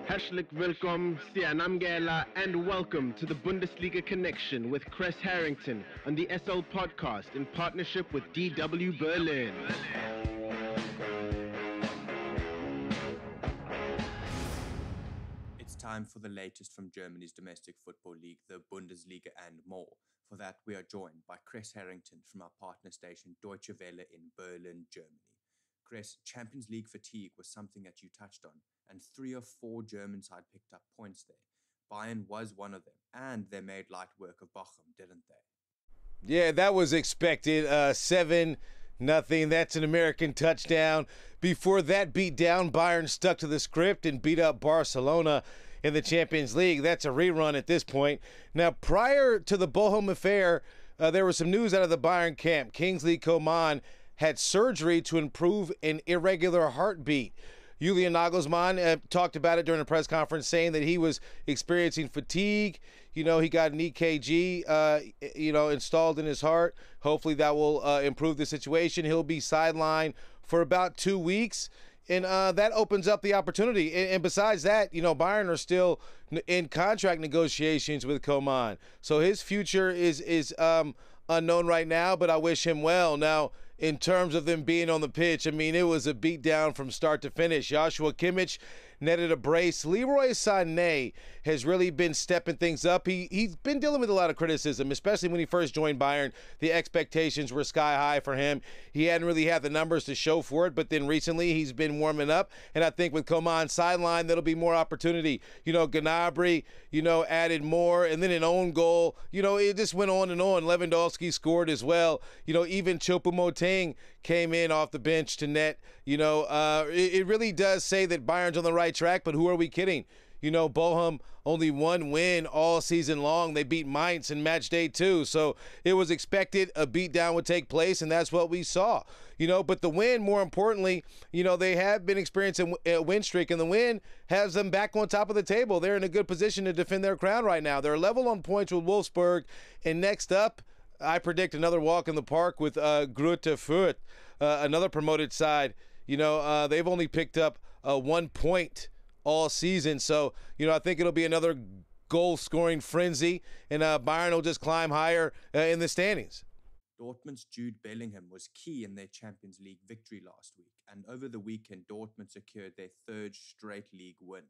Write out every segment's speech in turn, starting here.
Herzlich willkommen, Sianamgela, and welcome to the Bundesliga Connection with Kres Harrington on the SL Podcast in partnership with DW Berlin. It's time for the latest from Germany's domestic football league, the Bundesliga, and more. For that, we are joined by Kres Harrington from our partner station Deutsche Welle in Berlin, Germany. Kres, Champions League fatigue was something that you touched on, and 3 or 4 German side picked up points there. Bayern was one of them, and they made light work of Bochum, didn't they? Yeah, that was expected. 7-0. That's an American touchdown. Before that beat down, Bayern stuck to the script and beat up Barcelona in the Champions League. That's a rerun at this point. Now, prior to the Bochum affair, there was some news out of the Bayern camp. Kingsley Coman had surgery to improve an irregular heartbeat. Julian Nagelsmann talked about it during a press conference, saying that he was experiencing fatigue. He got an EKG, installed in his heart. Hopefully that will improve the situation. He'll be sidelined for about 2 weeks. And that opens up the opportunity. And besides that, Bayern are still in contract negotiations with Coman. So his future is unknown right now, but I wish him well. Now, in terms of them being on the pitch, it was a beatdown from start to finish. Joshua Kimmich netted a brace. Leroy Sané has really been stepping things up. He's been dealing with a lot of criticism, especially when he first joined Bayern. The expectations were sky high for him. He hadn't really had the numbers to show for it, but then recently he's been warming up, and I think with Coman's sideline, there'll be more opportunity. Gnabry, added more, and then an own goal. It just went on and on. Lewandowski scored as well. Even Choupo-Moting came in off the bench to net. It really does say that Bayern's on the right track, but who are we kidding? Bochum only one win all season long. They beat Mainz in match day 2. So it was expected a beatdown would take place, and that's what we saw. But the win, more importantly, they have been experiencing a win streak, and the win has them back on top of the table. They're in a good position to defend their crown right now. They're level on points with Wolfsburg, and next up, I predict another walk in the park with Greuther Fürth, another promoted side. They've only picked up 1 point all season. So, I think it'll be another goal-scoring frenzy, and Bayern will just climb higher in the standings. Dortmund's Jude Bellingham was key in their Champions League victory last week, and over the weekend, Dortmund secured their 3rd straight league win.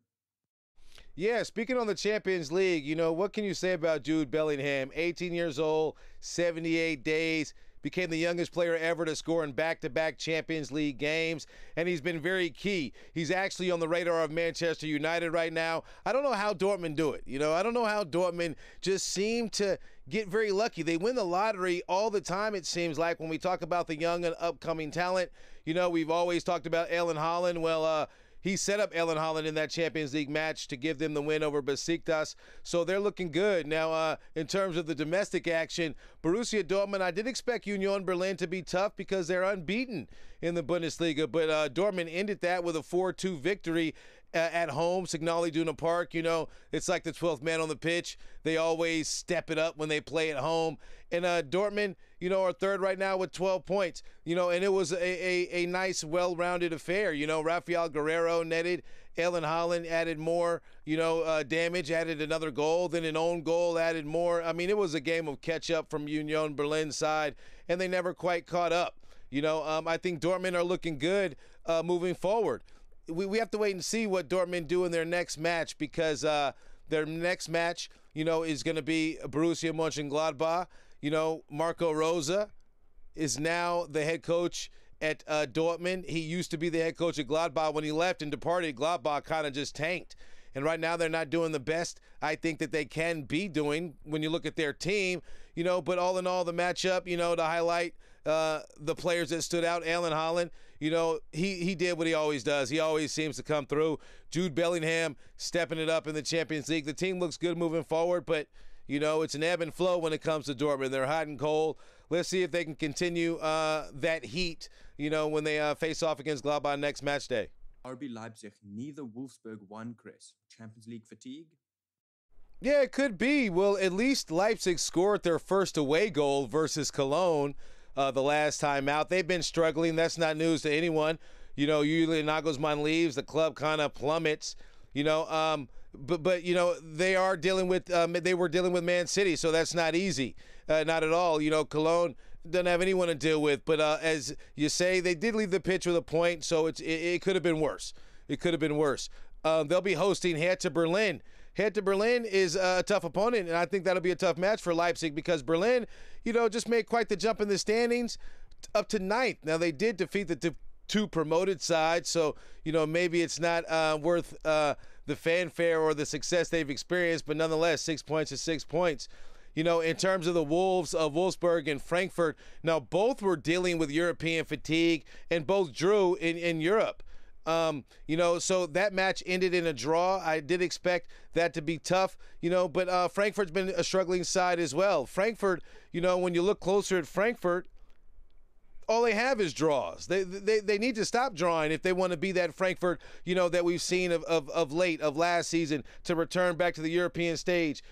Yeah, speaking on the Champions League, what can you say about Jude Bellingham? 18 years old, 78 days, became the youngest player ever to score in back-to-back Champions League games, and he's been very key. He's actually on the radar of Manchester United right now. I don't know how Dortmund do it. I don't know how Dortmund just seem to get very lucky. They win the lottery all the time, it seems like, when we talk about the young and upcoming talent. We've always talked about Erling Haaland. Well, he set up Erling Haaland in that Champions League match to give them the win over Bisiktis, so they're looking good. Now, in terms of the domestic action, Borussia Dortmund, I did expect Union Berlin to be tough because they're unbeaten in the Bundesliga, but Dortmund ended that with a 4-2 victory at home, Signal Iduna Park. It's like the 12th man on the pitch. They always step it up when they play at home. And Dortmund, are 3rd right now with 12 points. And it was a nice, well-rounded affair. Rafael Guerreiro netted. Erling Haaland added more, damage, added another goal. Then an own goal added more. It was a game of catch-up from Union Berlin's side, and they never quite caught up. I think Dortmund are looking good moving forward. We have to wait and see what Dortmund do in their next match, because their next match, is going to be Borussia Mönchengladbach. Marco Rose is now the head coach at Dortmund. He used to be the head coach at Gladbach. When he left and departed, Gladbach kind of just tanked. And right now they're not doing the best I think that they can be doing when you look at their team. But all in all, the matchup, to highlight the players that stood out, Erling Haaland, he did what he always does. He always seems to come through. Jude Bellingham stepping it up in the Champions League. The team looks good moving forward, but it's an ebb and flow when it comes to Dortmund. They're hot and cold. Let's see if they can continue that heat, when they face off against Gladbach next match day. RB Leipzig, neither Wolfsburg won, Kres. Champions League fatigue? Yeah, it could be. Well, at least Leipzig scored their first away goal versus Cologne the last time out. They've been struggling. That's not news to anyone. Julian Nagelsmann leaves. The club kind of plummets. But they are dealing with they were dealing with Man City, so that's not easy, not at all. Cologne doesn't have anyone to deal with, but as you say, they did leave the pitch with a point, so it could have been worse. It could have been worse. They'll be hosting Hertha Berlin. Hertha Berlin is a tough opponent, and I think that'll be a tough match for Leipzig because Berlin, just made quite the jump in the standings up to 9th. Now, they did defeat the two promoted sides, so, maybe it's not worth the fanfare or the success they've experienced, but nonetheless, 6 points is 6 points. In terms of the Wolves of Wolfsburg and Frankfurt, now both were dealing with European fatigue and both drew in Europe. So that match ended in a draw. I did expect that to be tough, but Frankfurt's been a struggling side as well. Frankfurt, when you look closer at Frankfurt, all they have is draws. They need to stop drawing if they want to be that Frankfurt, that we've seen of late, of last season, to return back to the European stage.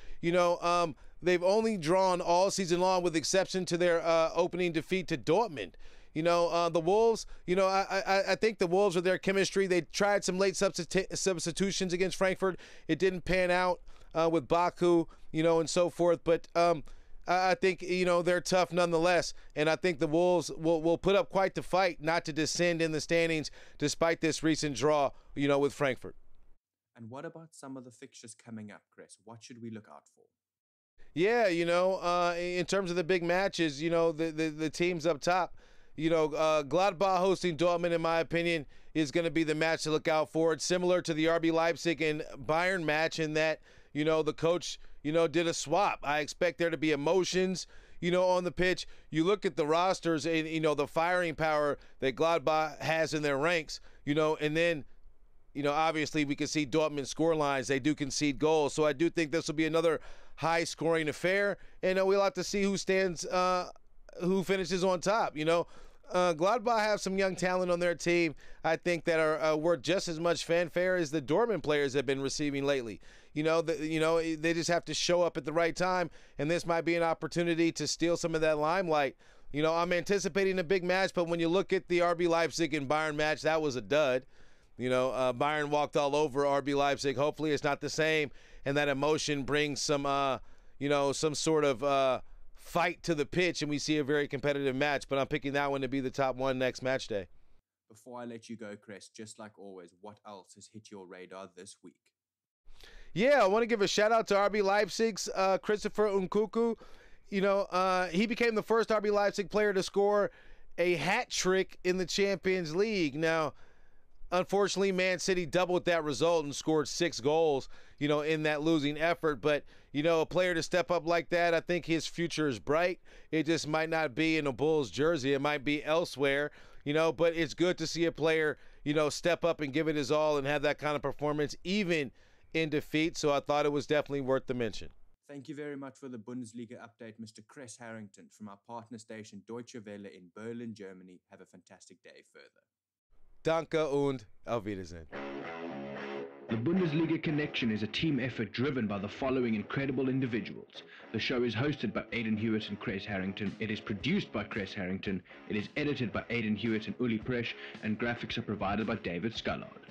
They've only drawn all season long with exception to their opening defeat to Dortmund. The Wolves, I think the Wolves with their chemistry, they tried some late substitutions against Frankfurt. It didn't pan out with Baku, and so forth. But I think, they're tough nonetheless. And I think the Wolves will put up quite the fight not to descend in the standings despite this recent draw, with Frankfurt. And what about some of the fixtures coming up, Kres? What should we look out for? Yeah, in terms of the big matches, the teams up top, Gladbach hosting Dortmund, in my opinion, is going to be the match to look out for. It's similar to the RB Leipzig and Bayern match in that, the coach, did a swap. I expect there to be emotions, on the pitch. You look at the rosters and, the firing power that Gladbach has in their ranks, and then, obviously we can see Dortmund score lines. They do concede goals. So I do think this will be another high-scoring affair, and we'll have to see who finishes on top. Gladbach have some young talent on their team, I think, that are worth just as much fanfare as the Dortmund players have been receiving lately. They just have to show up at the right time, and this might be an opportunity to steal some of that limelight. I'm anticipating a big match, but when you look at the RB Leipzig and Bayern match, that was a dud. Bayern walked all over RB Leipzig. Hopefully it's not the same, and that emotion brings some, some sort of fight to the pitch, and we see a very competitive match. But I'm picking that one to be the top one next match day. Before I let you go, Kres, just like always, what else has hit your radar this week? Yeah, I want to give a shout-out to RB Leipzig's Christopher Nkunku. He became the first RB Leipzig player to score a hat trick in the Champions League. Now, unfortunately, Man City doubled that result and scored 6 goals, in that losing effort. But, a player to step up like that, I think his future is bright. It just might not be in a Bulls jersey. It might be elsewhere, but it's good to see a player, step up and give it his all and have that kind of performance, even in defeat. So I thought it was definitely worth the mention. Thank you very much for the Bundesliga update, Mr. Kres Harrington from our partner station Deutsche Welle in Berlin, Germany. Have a fantastic day further. Danke und auf Wiedersehen. The Bundesliga Connection is a team effort driven by the following incredible individuals. The show is hosted by Aidan Hewitt and Kres Harrington. It is produced by Kres Harrington. It is edited by Aidan Hewitt and Uli Presch, and graphics are provided by David Scullard.